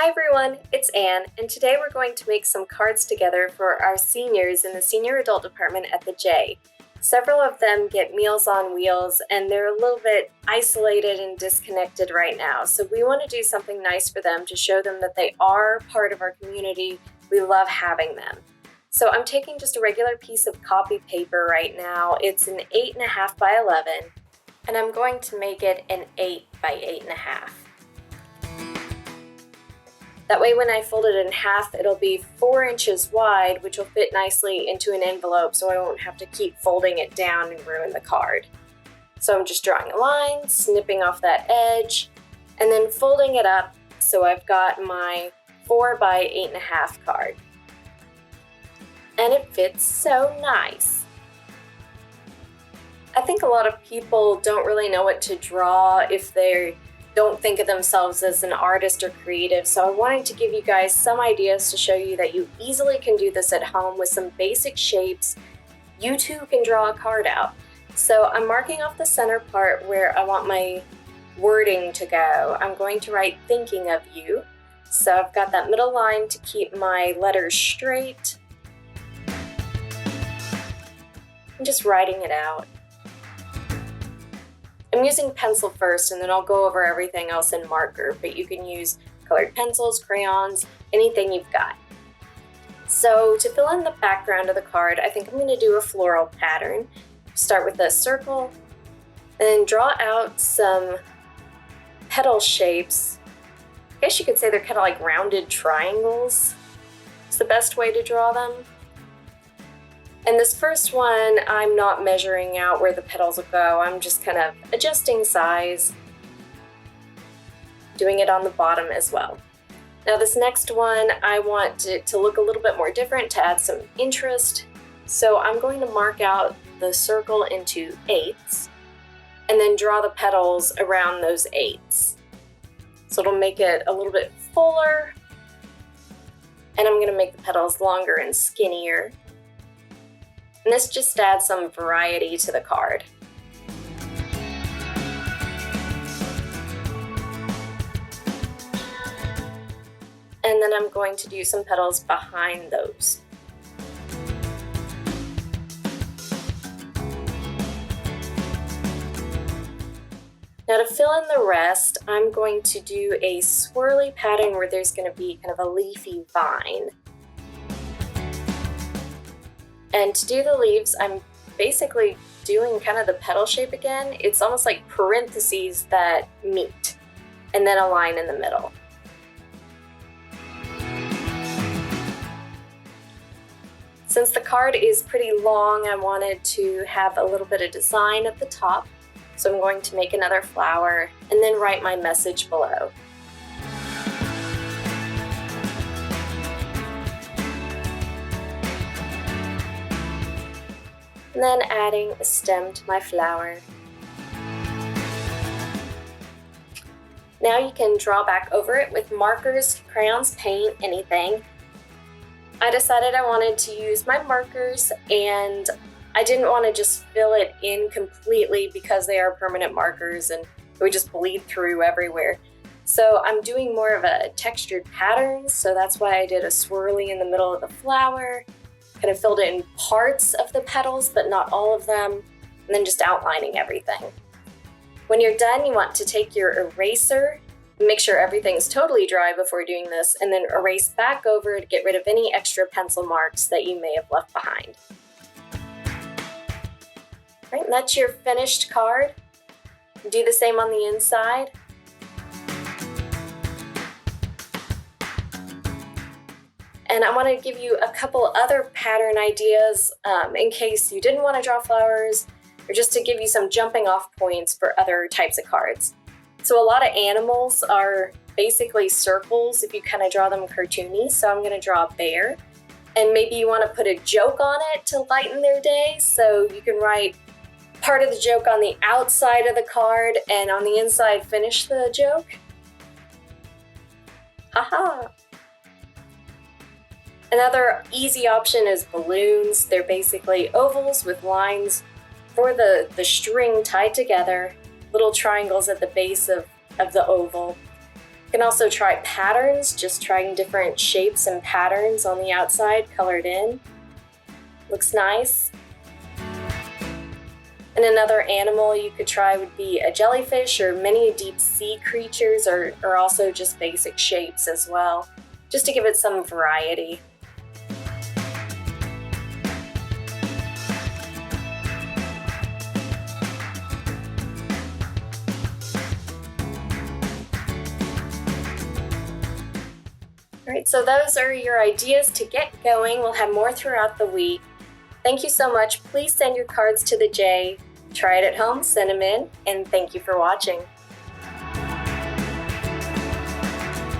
Hi everyone, it's Anne, and today we're going to make some cards together for our seniors in the Senior Adult Department at the J. Several of them get Meals on Wheels, and they're a little bit isolated and disconnected right now, so we want to do something nice for them to show them that they are part of our community. We love having them. So I'm taking just a regular piece of copy paper right now. It's an 8.5 by 11, and I'm going to make it an 8 by 8.5. That way when I fold it in half, it'll be 4 inches wide, which will fit nicely into an envelope so I won't have to keep folding it down and ruin the card. So I'm just drawing a line, snipping off that edge, and then folding it up so I've got my 4 by 8.5 card. And it fits so nice. I think a lot of people don't really know what to draw if they don't think of themselves as an artist or creative, so I wanted to give you guys some ideas to show you that you easily can do this at home with some basic shapes. You too can draw a card out. So I'm marking off the center part where I want my wording to go. I'm going to write thinking of you. So I've got that middle line to keep my letters straight. I'm just writing it out. I'm using pencil first, and then I'll go over everything else in marker, but you can use colored pencils, crayons, anything you've got. So to fill in the background of the card, I think I'm going to do a floral pattern. Start with a circle, and then draw out some petal shapes. I guess you could say they're kind of like rounded triangles. It's the best way to draw them. And this first one, I'm not measuring out where the petals will go. I'm just kind of adjusting size, doing it on the bottom as well. Now this next one, I want it to look a little bit more different to add some interest. So I'm going to mark out the circle into 8s and then draw the petals around those 8s. So it'll make it a little bit fuller, and I'm going to make the petals longer and skinnier. And this just adds some variety to the card. And then I'm going to do some petals behind those. Now to fill in the rest, I'm going to do a swirly pattern where there's going to be kind of a leafy vine. And to do the leaves, I'm basically doing kind of the petal shape again. It's almost like parentheses that meet, and then a line in the middle. Since the card is pretty long, I wanted to have a little bit of design at the top. So I'm going to make another flower and then write my message below. And then adding a stem to my flower. Now you can draw back over it with markers, crayons, paint, anything. I decided I wanted to use my markers, and I didn't want to just fill it in completely because they are permanent markers and it would just bleed through everywhere. So I'm doing more of a textured pattern, so that's why I did a swirly in the middle of the flower. Kind of filled in parts of the petals, but not all of them, and then just outlining everything. When you're done, you want to take your eraser, make sure everything's totally dry before doing this, and then erase back over to get rid of any extra pencil marks that you may have left behind. All right, and that's your finished card. Do the same on the inside. And I want to give you a couple other pattern ideas in case you didn't want to draw flowers, or just to give you some jumping off points for other types of cards. So a lot of animals are basically circles if you kind of draw them cartoony. So I'm going to draw a bear, and maybe you want to put a joke on it to lighten their day. So you can write part of the joke on the outside of the card, and on the inside finish the joke. Haha! Another easy option is balloons. They're basically ovals with lines for the string tied together, little triangles at the base of the oval. You can also try patterns, just trying different shapes and patterns on the outside colored in. Looks nice. And another animal you could try would be a jellyfish, or many deep sea creatures are also just basic shapes as well, just to give it some variety. All right, so those are your ideas to get going. We'll have more throughout the week. Thank you so much. Please send your cards to the J. Try it at home, send them in, and thank you for watching.